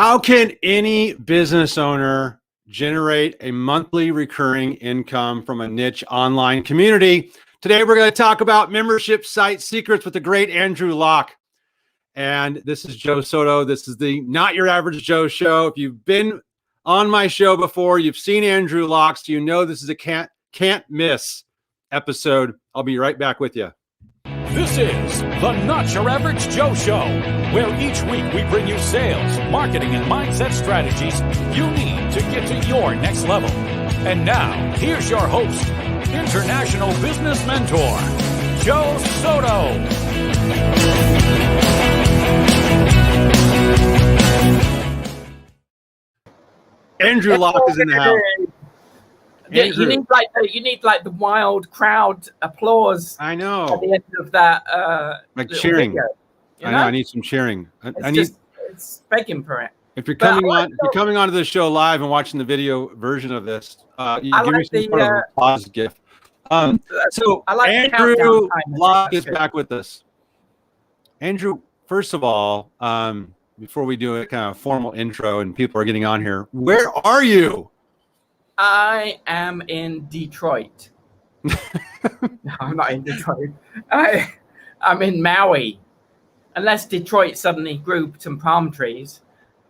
How can any business owner generate a monthly recurring income from a niche online community? Today, we're going to talk about membership site secrets with the great Andrew Locke. And this is Joe Soto. This is the Not Your Average Joe show. If you've been on my show before, you've seen Andrew Locke, so you know this is a can't miss episode. I'll be right back with you. This is the Not Your Average Joe Show, where each week we bring you sales, marketing, and mindset strategies you need to get to your next level. And now, here's your host, international business mentor, Joe Soto. Andrew Locke is in the house. Yeah, you need like the wild crowd applause. I know. At the end of that, like cheering. Video, I know. I need some cheering. It's begging for it. If you're coming onto the show live and watching the video version of this, you give me some sort of applause gift. So Andrew Locke is back with us. Andrew, first of all, before we do a kind of formal intro and people are getting on here, where are you? I am in Detroit. No, I'm not in Detroit. I'm in Maui. Unless Detroit suddenly grew some palm trees.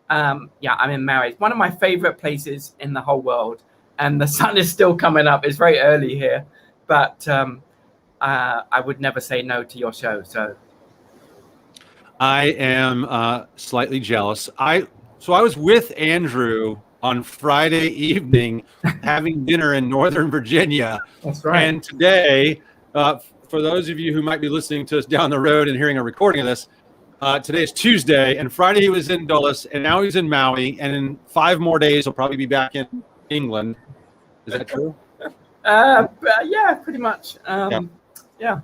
I'm in Maui. It's one of my favorite places in the whole world. And the sun is still coming up. It's very early here. But I would never say no to your show. So I am slightly jealous. I was with Andrew on Friday evening having dinner in Northern Virginia. That's right. And today, for those of you who might be listening to us down the road and hearing a recording of this, today is Tuesday, and Friday he was in Dulles, and now he's in Maui, and in 5 more days he'll probably be back in England. Is that true? Yeah, pretty much. Yeah.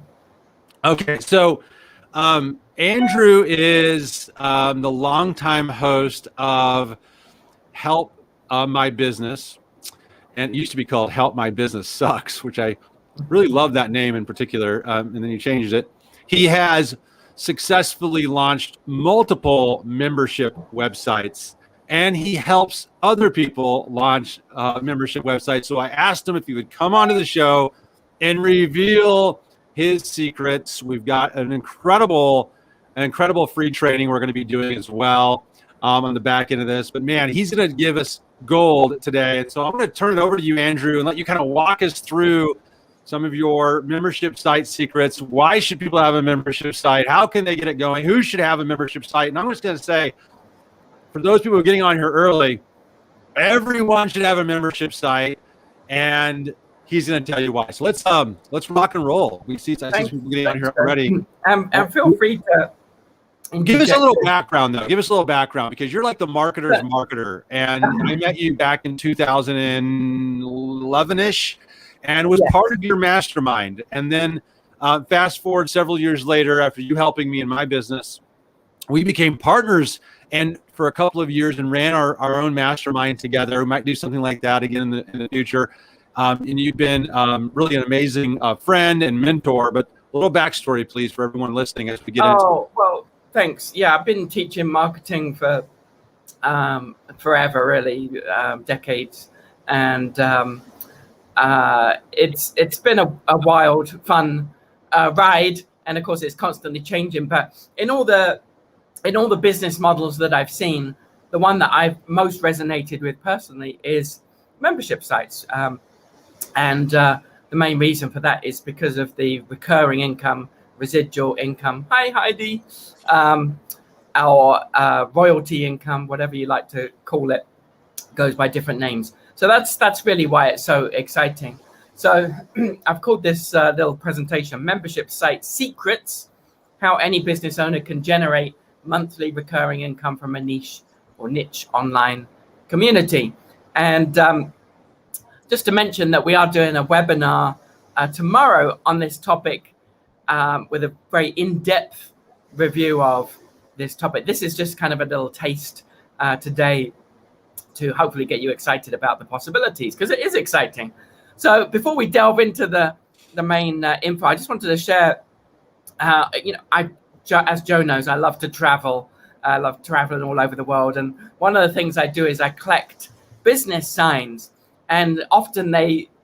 Okay, so Andrew is the longtime host of Help My Business, and it used to be called Help My Business Sucks, which I really love that name in particular, and then he changed it. He has successfully launched multiple membership websites, and he helps other people launch membership websites. So I asked him if he would come onto the show and reveal his secrets. We've got an incredible free training we're going to be doing as well on the back end of this. But man, he's going to give us gold today. And so I'm going to turn it over to you, Andrew, and let you kind of walk us through some of your membership site secrets. Why should people have a membership site? How can they get it going? Who should have a membership site? And I'm just going to say, for those people who are getting on here early, everyone should have a membership site, and he's going to tell you why. So let's rock and roll. I see people getting on here already. And feel free to give us a little background, though. Give us a little background, because you're like the marketer's marketer. And I met you back in 2011-ish and was part of your mastermind. And then fast forward several years later, after you helping me in my business, we became partners and for a couple of years and ran our own mastermind together. We might do something like that again in the future. And you've been really an amazing friend and mentor. But a little backstory, please, for everyone listening as we get into it. Well, thanks. Yeah, I've been teaching marketing for forever, really, decades. And it's been a wild, fun ride. And of course, it's constantly changing. But in all the business models that I've seen, the one that I've most resonated with personally is membership sites. And the main reason for that is because of the recurring income, residual income. Hi, Heidi. Our royalty income, whatever you like to call it, goes by different names. So that's really why it's so exciting. So I've called this little presentation Membership Site Secrets, how any business owner can generate monthly recurring income from a niche online community. And just to mention that we are doing a webinar tomorrow on this topic with a very in-depth review of this topic. This is just kind of a little taste today to hopefully get you excited about the possibilities, because it is exciting. So before we delve into the main info, I just wanted to share, as Joe knows, I love to travel. I love traveling all over the world. And one of the things I do is I collect business signs. And often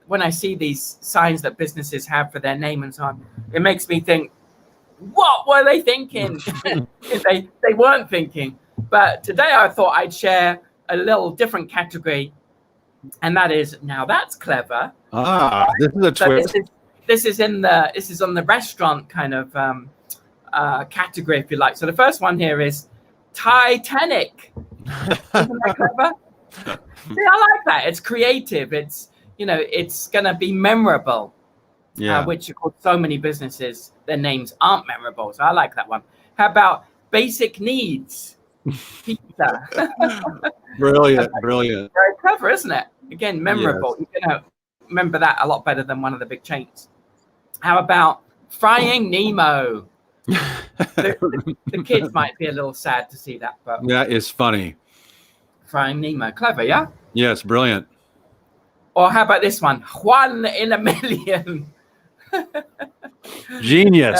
when I see these signs that businesses have for their name and so on, it makes me think, what were they thinking? If they weren't thinking. But today I thought I'd share a little different category, and that is, now that's clever. This is a twist. So this is on the restaurant kind of category, if you like. So the first one here is Titanic. Isn't that clever? See, I like that. It's creative. It's gonna be memorable. Yeah. Which, of course, so many businesses, their names aren't memorable. So I like that one. How about Basic Needs? Pizza. Brilliant. Very clever, isn't it? Again, memorable. Yes. You're going to remember that a lot better than one of the big chains. How about Frying Nemo? The kids might be a little sad to see that, but That is funny. Frying Nemo. Clever, yeah? Yes, brilliant. Or how about this one? One in a Million. Genius.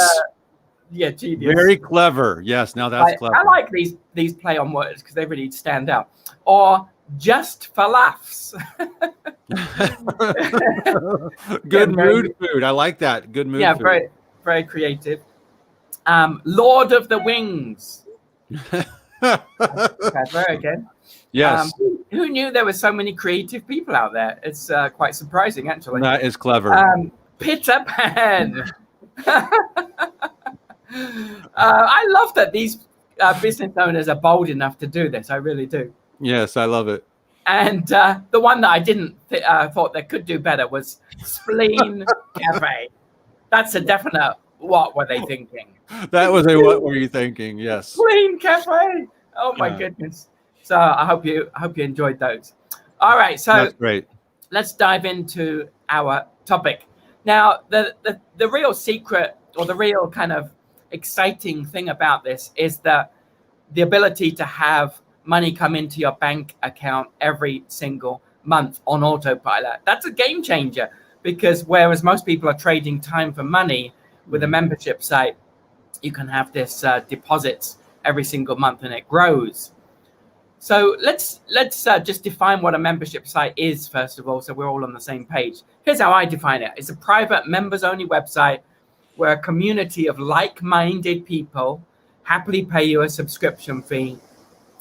Yeah, genius. Very clever. Yes, now that's clever. I like these play on words because they really stand out. Or Just for Laughs. Good mood food. I like that. Good mood food. Yeah, very, very creative. Lord of the Wings. Clever again. Yes. Who knew there were so many creative people out there? It's quite surprising, actually. That is clever. Peter Pan. I love that these business owners are bold enough to do this. I really do. Yes, I love it. And the one that I didn't thought they could do better was Spleen Cafe. That's a definite what were they thinking? That was a what were you thinking? Yes. Spleen Cafe. Oh my goodness. So I hope you enjoyed those. All right, so that's great. Let's dive into our topic. Now, the real secret, or the real kind of exciting thing about this, is the ability to have money come into your bank account every single month on autopilot. That's a game changer, because whereas most people are trading time for money with a membership site, you can have this deposits every single month, and it grows. So let's just define what a membership site is, first of all, so we're all on the same page. Here's how I define it. It's a private members-only website where a community of like-minded people happily pay you a subscription fee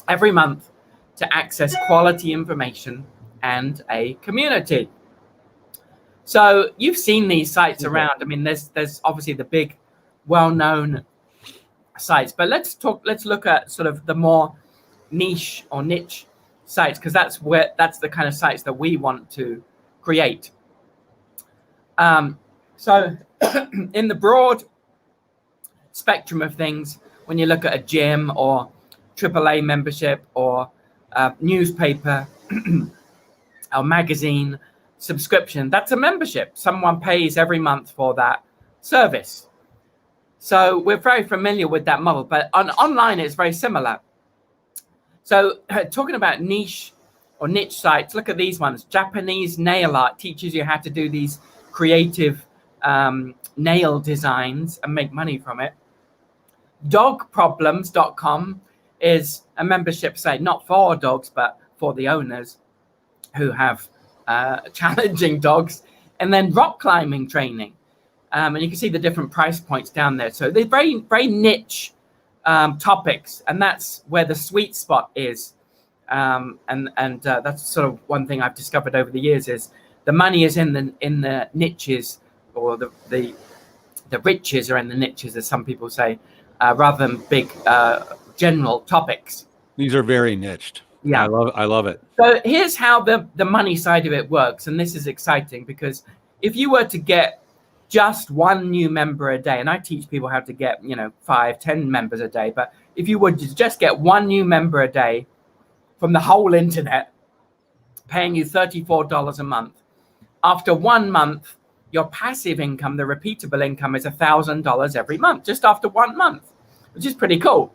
every month to access quality information and a community. So you've seen these sites around. I mean, there's obviously the big, well-known sites, but let's look at sort of the more niche or niche sites, because that's the kind of sites that we want to create. So in the broad spectrum of things, when you look at a gym or AAA membership or a newspaper or magazine subscription, that's a membership. Someone pays every month for that service. So we're very familiar with that model, but online it's very similar. So talking about niche or niche sites, look at these ones. Japanese nail art teaches you how to do these creative nail designs and make money from it. Dogproblems.com is a membership site, not for dogs, but for the owners who have challenging dogs. And then rock climbing training. And you can see the different price points down there. So they're very, very niche topics, and that's where the sweet spot is. And that's sort of one thing I've discovered over the years is the money is in the niches, or the riches are in the niches, as some people say, rather than big general topics. These are very niched. Yeah, I love it. So here's how the money side of it works, and this is exciting, because if you were to get just one new member a day, and I teach people how to get 5-10 members a day, but if you would just get one new member a day from the whole internet, paying you $34 a month, after 1 month, your passive income, the repeatable income, is $1,000 every month, just after 1 month, which is pretty cool.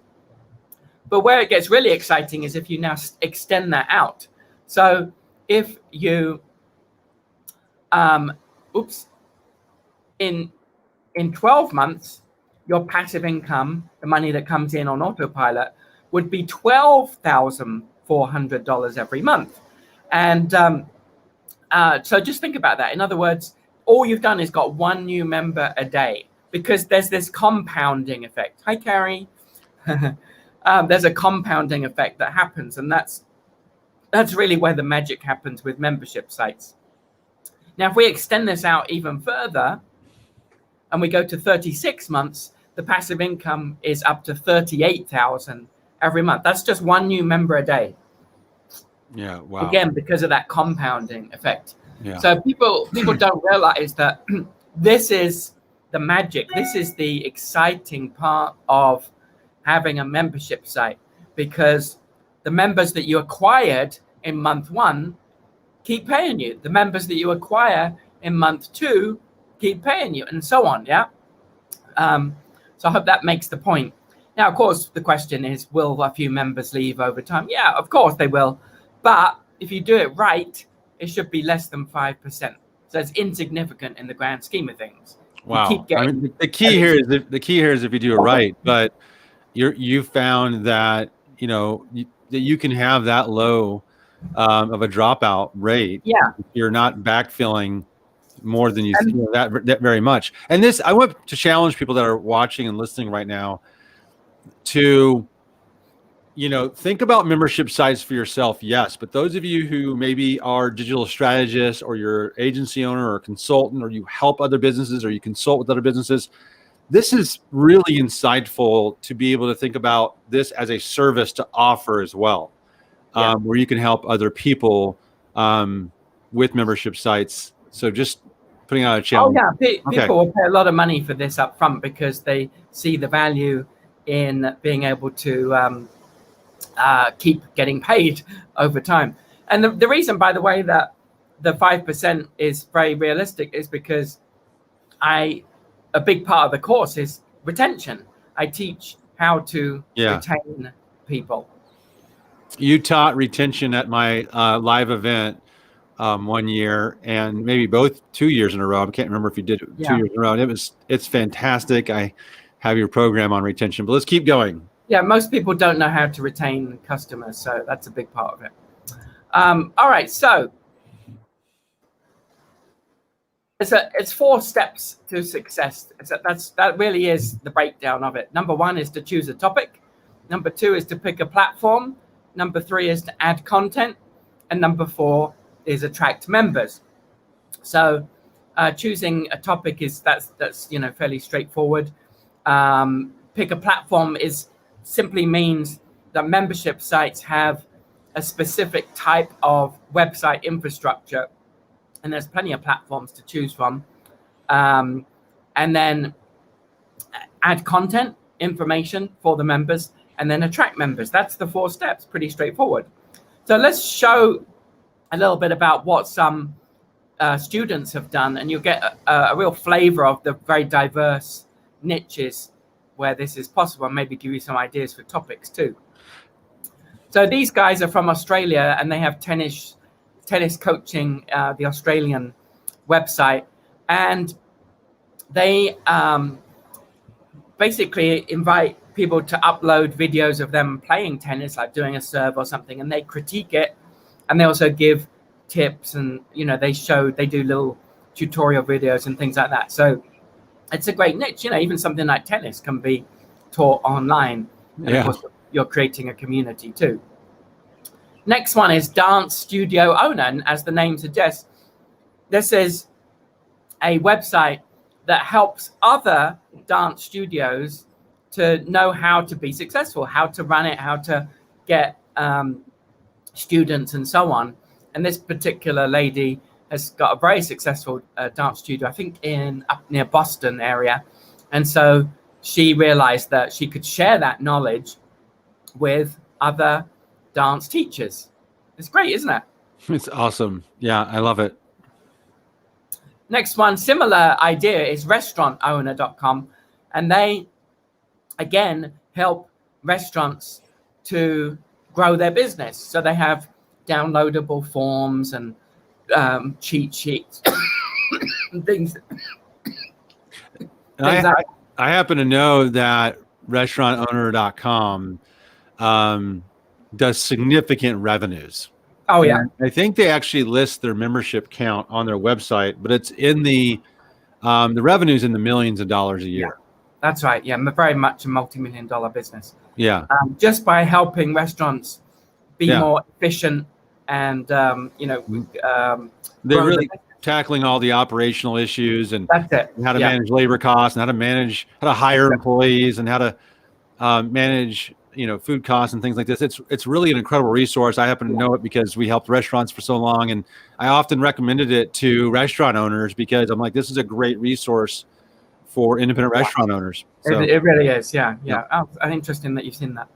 But where it gets really exciting is if you now extend that out. So if you, in 12 months, your passive income, the money that comes in on autopilot, would be $12,400 every month. And so just think about that. In other words, all you've done is got one new member a day, because there's this compounding effect. Hi, Carrie. There's a compounding effect that happens, and that's really where the magic happens with membership sites. Now, if we extend this out even further and we go to 36 months, the passive income is up to $38,000 every month. That's just one new member a day. Yeah, wow. Again, because of that compounding effect. Yeah. So people don't realize that this is the magic. This is the exciting part of having a membership site, because the members that you acquired in month 1 keep paying you. The members that you acquire in month 2 keep paying you, and so on. Yeah. So I hope that makes the point. Now, of course, the question is, will a few members leave over time? Yeah, of course they will. But if you do it right, it should be less than 5%. So it's insignificant in the grand scheme of things. Wow. The key here is if you do it right. But you found that that you can have that low of a dropout rate. Yeah. You're not backfilling more than that very much. And this, I want to challenge people that are watching and listening right now to think about membership sites for yourself, yes. But those of you who maybe are digital strategists, or you're agency owner or consultant, or you help other businesses, or you consult with other businesses, this is really insightful to be able to think about this as a service to offer as well, where you can help other people with membership sites. So just putting out a challenge. Oh, yeah. People will pay a lot of money for this up front because they see the value in being able to keep getting paid over time. And the reason, by the way, that the 5% is very realistic is because a big part of the course is retention. I teach how to retain people. You taught retention at my live event 1 year, and maybe 2 years in a row. I can't remember if you did it 2 years in a row. It's fantastic. I have your program on retention, but let's keep going. Yeah, most people don't know how to retain customers, so that's a big part of it. All right, so it's 4 steps to success. That really is the breakdown of it. Number 1 is to choose a topic. Number 2 is to pick a platform. Number 3 is to add content, and number 4 is attract members. So choosing a topic that's fairly straightforward. Pick a platform simply means that membership sites have a specific type of website infrastructure, and there's plenty of platforms to choose from. And then add content, information for the members, and then attract members. That's the 4 steps, pretty straightforward. So let's show a little bit about what some students have done, and you'll get a real flavor of the very diverse niches where this is possible, and maybe give you some ideas for topics too. So these guys are from Australia, and they have tennis coaching, the Australian website, and they basically invite people to upload videos of them playing tennis, like doing a serve or something, and they critique it, and they also give tips, and they do little tutorial videos and things like that. So it's a great niche. Even something like tennis can be taught online. And of course, you're creating a community too. Next one is dance studio owner. And as the name suggests, this is a website that helps other dance studios to know how to be successful, how to run it, how to get students and so on. And this particular lady has got a very successful dance studio, I think up near Boston area. And so she realized that she could share that knowledge with other dance teachers. It's great, isn't it? It's awesome. Yeah, I love it. Next one, similar idea, is restaurantowner.com. And they, again, help restaurants to grow their business. So they have downloadable forms and cheat sheets and things. I happen to know that restaurantowner.com does significant revenues. Oh yeah, And I think they actually list their membership count on their website, but it's in the revenue's in the millions of dollars a year. that's right. Yeah, I'm very much a multi-million-dollar business. Yeah. Just by helping restaurants be Yeah. more efficient and They're grow really the- tackling all the operational issues and that's it. how to manage labor costs and how to hire employees and how to manage food costs and things like this. It's really an incredible resource. I happen to know it because we helped restaurants for so long, and I often recommended it to restaurant owners because I'm like, this is a great resource for independent restaurant owners. So It really is. Yeah. Oh, interesting that you've seen that.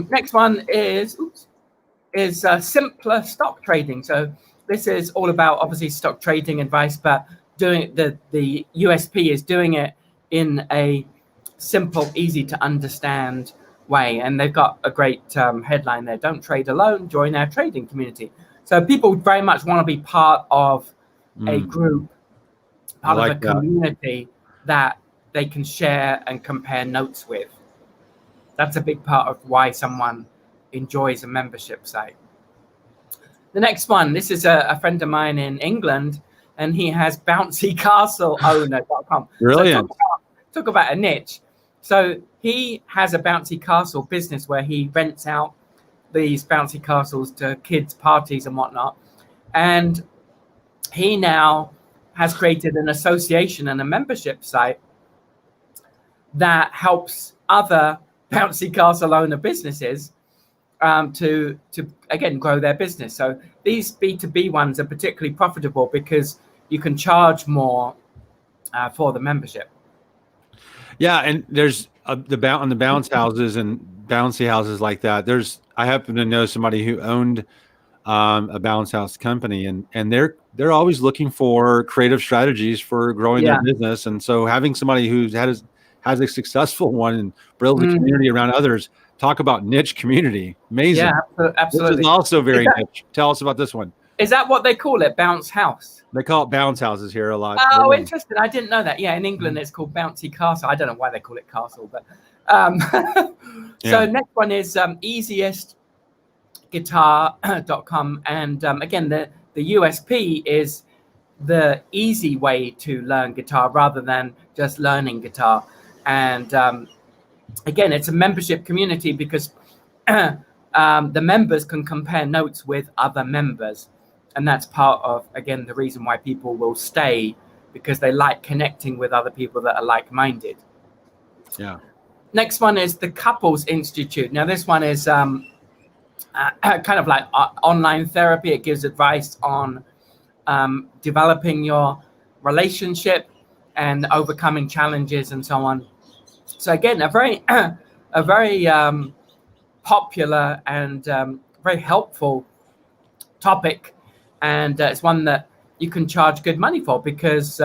Next one is simpler stock trading. So this is all about obviously stock trading advice, but doing the USP is doing it in a simple, easy to understand way. And they've got a great headline there: "Don't trade alone, join our trading community." So people very much want to be part of a group, part of a community that they can share and compare notes with. That's a big part of why someone enjoys a membership site. The next one, this is a friend of mine in England, and he has bouncycastleowner.com. Brilliant. So talk about a niche. So he has a bouncy castle business where he rents out these bouncy castles to kids' parties and whatnot. And he now has created an association and a membership site that helps other bouncy castle owner businesses to again grow their business. So these B2B ones are particularly profitable because you can charge more for the membership. Yeah, and there's on the bounce houses and bouncy houses like that. I happen to know somebody who owned a bounce house company, and they're always looking for creative strategies for growing their business. And so having somebody who has a successful one and builds a community around others. Talk about niche community. Amazing. Yeah, absolutely. This is also very niche. Tell us about this one. Is that what they call it? Bounce house? They call it bounce houses here a lot. Oh, interesting. I didn't know that. Yeah, in England it's called bouncy castle. I don't know why they call it castle, but so next one is easiestguitar.com, and again the USP is the easy way to learn guitar rather than just learning guitar. And again, it's a membership community because the members can compare notes with other members. And that's part of, again, the reason why people will stay, because they like connecting with other people that are like-minded. Yeah. Next one is the Couples Institute. Now, this one is kind of like online therapy. It gives advice on developing your relationship and overcoming challenges and so on. So again, a very popular and very helpful topic, and it's one that you can charge good money for because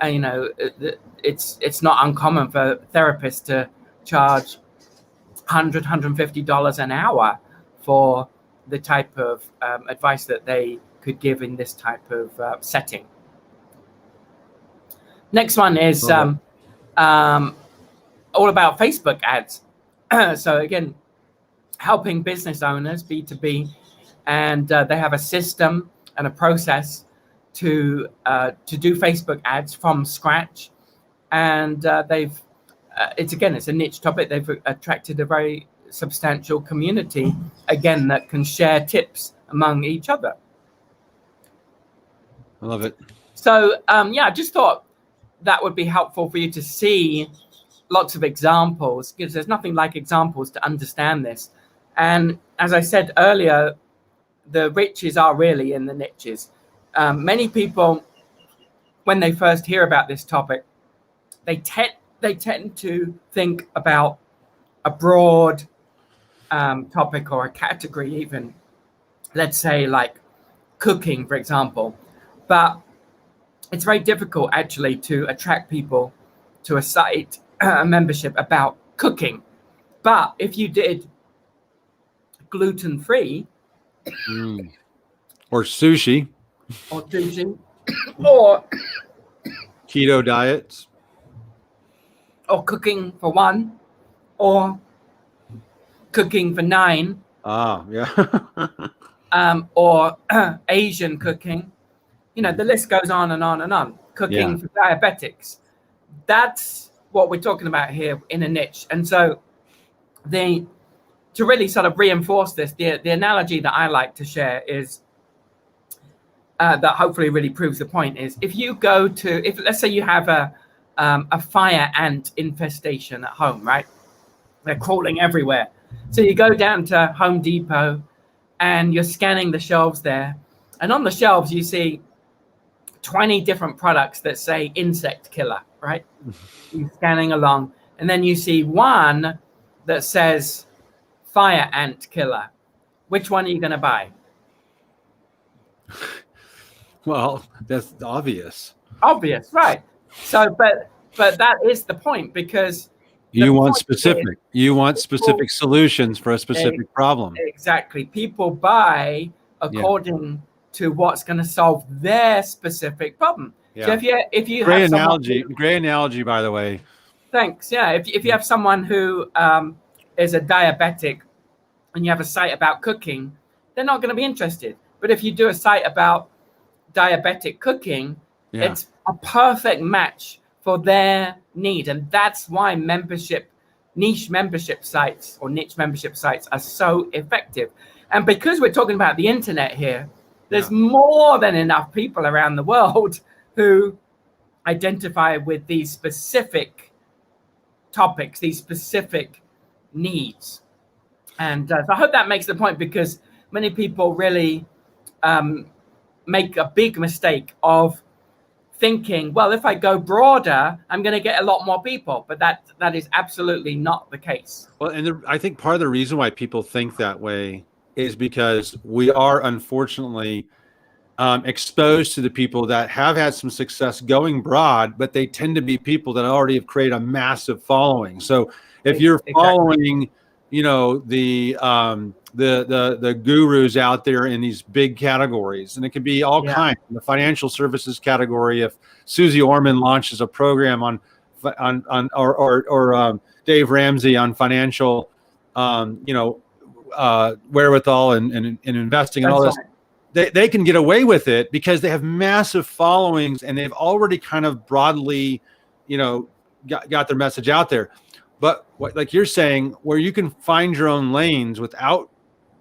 it's not uncommon for therapists to charge $150 an hour for the type of advice that they could give in this type of setting. Next one is all about Facebook ads. So again, helping business owners, B2B, and they have a system and a process to do Facebook ads from scratch. And it's a niche topic. They've attracted a very substantial community, again, that can share tips among each other. I love it. So I just thought that would be helpful for you to see lots of examples, because there's nothing like examples to understand this. And as I said earlier, the riches are really in the niches. Many people, when they first hear about this topic, they tend to think about a broad topic or a category, even, let's say like cooking, for example. But it's very difficult actually to attract people to a site, a membership about cooking. But if you did gluten-free or sushi or or keto diets or cooking for one, or cooking for 9, Yeah. or Asian cooking. The list goes on and on and on. Cooking for diabetics. That's what we're talking about here in a niche. And so to really sort of reinforce this, the analogy that I like to share is that hopefully really proves the point is if let's say you have a fire ant infestation at home, right? They're crawling everywhere. So you go down to Home Depot and you're scanning the shelves there. And on the shelves, you see 20 different products that say insect killer, right? You're scanning along. And then you see one that says fire ant killer. Which one are you going to buy? Well, that's obvious. Obvious, right? So, but that is the point, because you want specific solutions for a specific problem. Exactly. People buy according to what's going to solve their specific problem. Yeah. So if you great have analogy, by the way. Thanks. Yeah. If you have someone who is a diabetic and you have a site about cooking, they're not going to be interested. But if you do a site about diabetic cooking, it's a perfect match for their need. And that's why niche membership sites are so effective. And because we're talking about the internet here, there's more than enough people around the world who identify with these specific topics, these specific needs. And so I hope that makes the point, because many people really make a big mistake of thinking, well, if I go broader, I'm going to get a lot more people. But that is absolutely not the case. Well, and I think part of the reason why people think that way is because we are unfortunately exposed to the people that have had some success going broad, but they tend to be people that already have created a massive following. So if you're following, the gurus out there in these big categories, and it can be all kinds. In the financial services category, if Susie Orman launches a program on Dave Ramsey on financial, wherewithal and investing and all this, they can get away with it because they have massive followings and they've already kind of broadly, got their message out there. But like you're saying, where you can find your own lanes without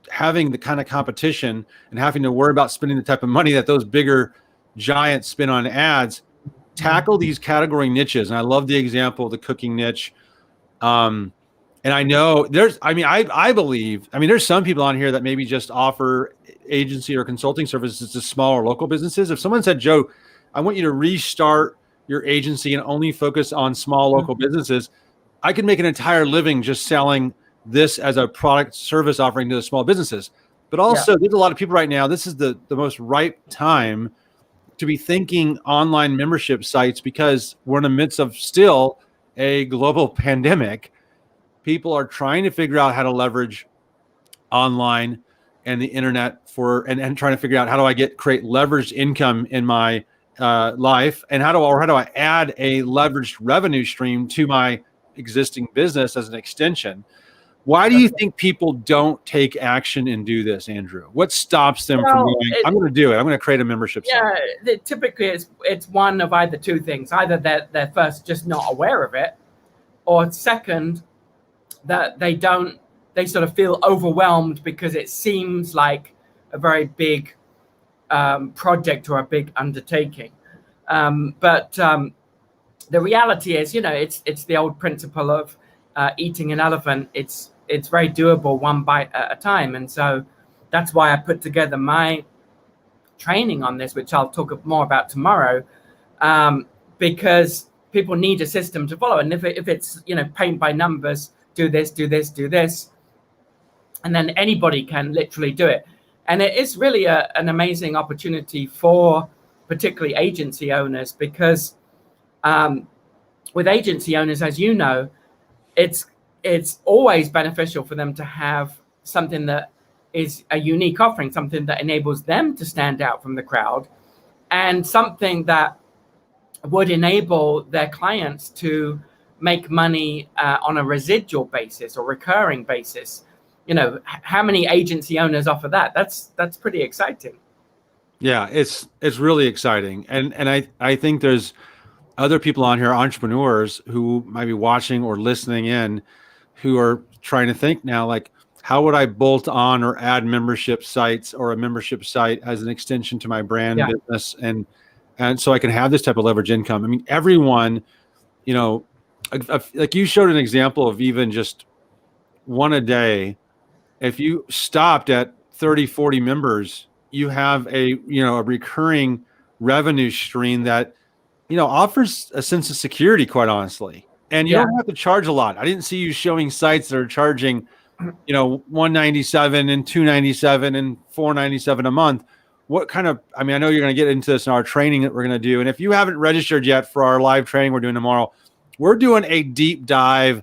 having the kind of competition and having to worry about spending the type of money that those bigger giants spend on ads, tackle these category niches. And I love the example of the cooking niche. And I know I believe there's some people on here that maybe just offer agency or consulting services to smaller local businesses. If someone said, Joe, I want you to restart your agency and only focus on small local businesses, I could make an entire living just selling this as a product service offering to the small businesses. But also there's a lot of people right now, this is the most ripe time to be thinking online membership sites, because we're in the midst of still a global pandemic. People are trying to figure out how to leverage online and the internet and trying to figure out how do I create leveraged income in my life, and how do I add a leveraged revenue stream to my existing business as an extension. Why do you think people don't take action and do this, Andrew? What stops them from going, I'm going to do it. I'm going to create a membership site? Typically it's one of either two things. Either they're first just not aware of it, or second, that they sort of feel overwhelmed because it seems like a very big project or a big undertaking. But the reality is, it's the old principle of eating an elephant. It's very doable, one bite at a time. And so that's why I put together my training on this, which I'll talk more about tomorrow, because people need a system to follow. And if it's, paint by numbers, do this, do this, do this, and then anybody can literally do it. And it is really an amazing opportunity for particularly agency owners, because with agency owners, as you know, it's always beneficial for them to have something that is a unique offering, something that enables them to stand out from the crowd, and something that would enable their clients to make money on a residual basis or recurring basis. how many agency owners offer that? That's pretty exciting. Yeah, it's really exciting. And I think there's other people on here, entrepreneurs who might be watching or listening in, who are trying to think now, like, how would I bolt on or add membership sites or a membership site as an extension to my brand business, and so I can have this type of leverage income. I mean, everyone, like you showed an example of even just one a day. If you stopped at 30, 40 members, you have a recurring revenue stream that, offers a sense of security, quite honestly. And you don't have to charge a lot. I didn't see you showing sites that are charging, $197 and $297 and $497 a month. What kind of, I know you're going to get into this in our training that we're going to do. And if you haven't registered yet for our live training we're doing tomorrow, we're doing a deep dive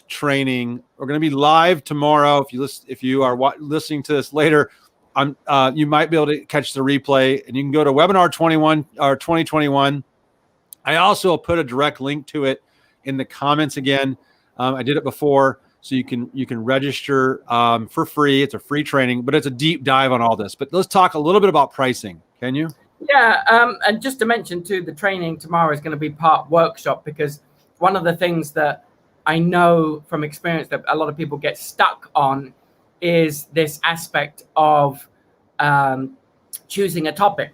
training. We're going to be live tomorrow. If you are listening to this later, you might be able to catch the replay, and you can go to webinar 21 or 2021. I also put a direct link to it in the comments again. I did it before, so you can register for free. It's a free training, but it's a deep dive on all this. But let's talk a little bit about pricing. Can you? Yeah, and just to mention too, the training tomorrow is going to be part workshop, because one of the things that I know from experience that a lot of people get stuck on is this aspect of choosing a topic.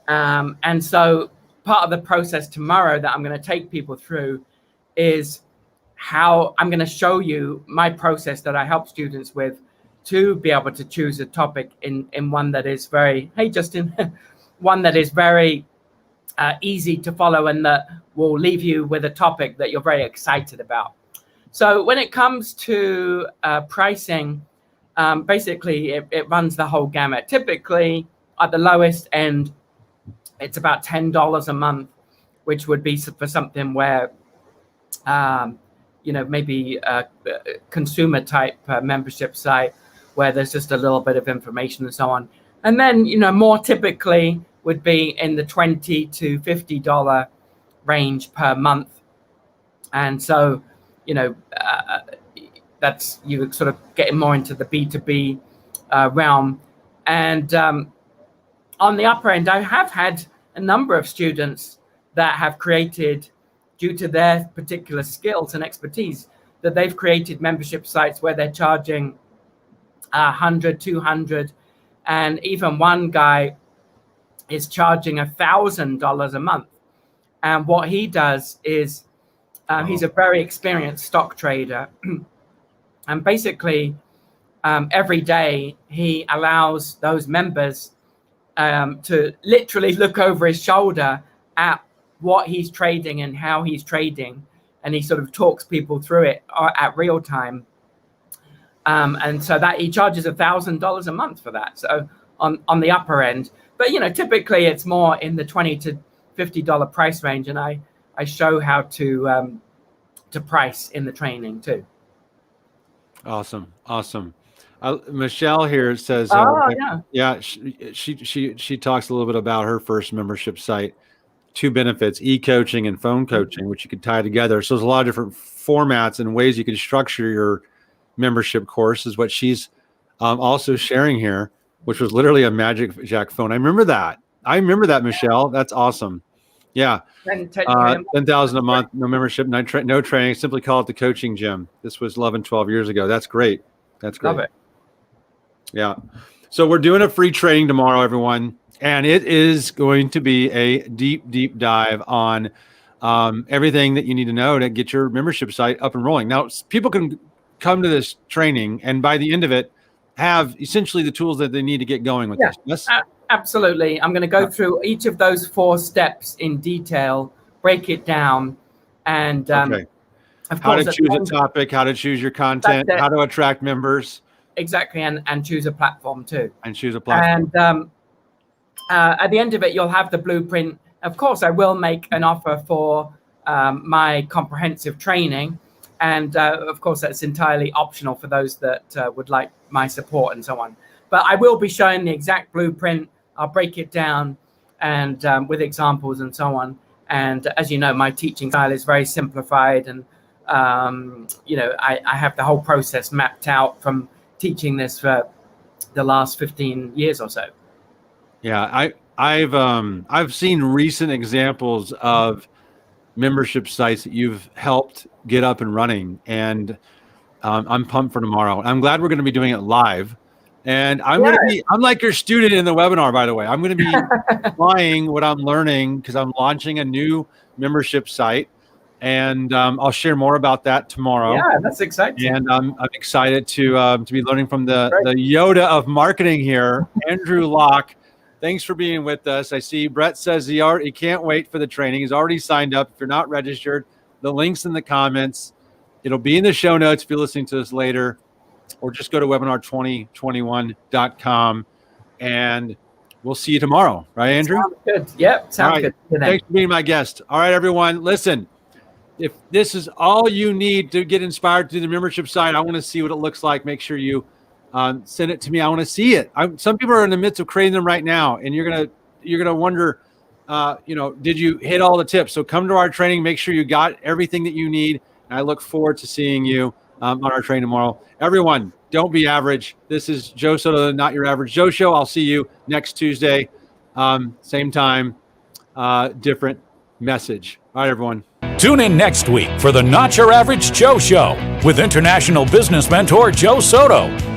And so part of the process tomorrow that I'm going to take people through is how I'm going to show you my process that I help students with to be able to choose a topic in one that is very, hey, Justin, one that is very easy to follow and that will leave you with a topic that you're very excited about. So when it comes to pricing, basically it runs the whole gamut. Typically at the lowest end, it's about $10 a month, which would be for something where, maybe a consumer type membership site where there's just a little bit of information and so on. And then, more typically would be in the $20 to $50 range per month. And so, that's you sort of getting more into the B2B realm. And on the upper end, I have had a number of students that have created, due to their particular skills and expertise, that they've created membership sites where they're charging $100, $200, and even one guy is charging $1,000 a month. And what he does is he's a very experienced stock trader. And basically, every day he allows those members to literally look over his shoulder at what he's trading and how he's trading. And he sort of talks people through it at real time. And so that he charges $1,000 a month for that. So on the upper end, but typically it's more in the $20 to $50 price range. And I show how to price in the training too. Awesome. Michelle here says, she talks a little bit about her first membership site, 2 benefits, e-coaching and phone coaching, which you could tie together. So there's a lot of different formats and ways you can structure your membership course, is what she's also sharing here, which was literally a Magic Jack phone. I remember that, Michelle. That's awesome. Yeah. 10,000 a month, no membership, no training. Simply call it the coaching gym. This was 11, 12 years ago. That's great. Love it. Yeah. So we're doing a free training tomorrow, everyone. And it is going to be a deep, deep dive on everything that you need to know to get your membership site up and rolling. Now, people can come to this training and by the end of it, have essentially the tools that they need to get going with this. Yes? Absolutely. I'm going to go through each of those 4 steps in detail, break it down, and how to choose a topic, how to choose your content, how to attract members. Exactly, and choose a platform too. And at the end of it, you'll have the blueprint. Of course, I will make an offer for my comprehensive training. And of course, that's entirely optional for those that would like my support and so on. But I will be showing the exact blueprint. I'll break it down and with examples and so on. And as you know, my teaching style is very simplified. And, I have the whole process mapped out from teaching this for the last 15 years or so. Yeah, I've seen recent examples of membership sites that you've helped get up and running, and I'm pumped for tomorrow. I'm glad we're going to be doing it live. And I'm like your student in the webinar, by the way. I'm going to be applying what I'm learning because I'm launching a new membership site, and I'll share more about that tomorrow. Yeah, that's exciting. And I'm excited to be learning from the Yoda of marketing here, Andrew Locke. Thanks for being with us. I see Brett says he can't wait for the training. He's already signed up. If you're not registered, the link's in the comments. It'll be in the show notes if you're listening to this later, or just go to webinar2021.com, and we'll see you tomorrow. Right, Andrew? Sounds good. Yep, sounds good. Thanks for being my guest. All right, everyone, listen. If this is all you need to get inspired to do the membership site, I want to see what it looks like. Make sure you send it to me. I want to see it. Some people are in the midst of creating them right now, and you're gonna wonder, did you hit all the tips? So come to our training. Make sure you got everything that you need. And I look forward to seeing you on our training tomorrow. Everyone, don't be average. This is Joe Soto, the Not Your Average Joe Show. I'll see you next Tuesday, same time, different message. All right, everyone. Tune in next week for the Not Your Average Joe Show with international business mentor Joe Soto.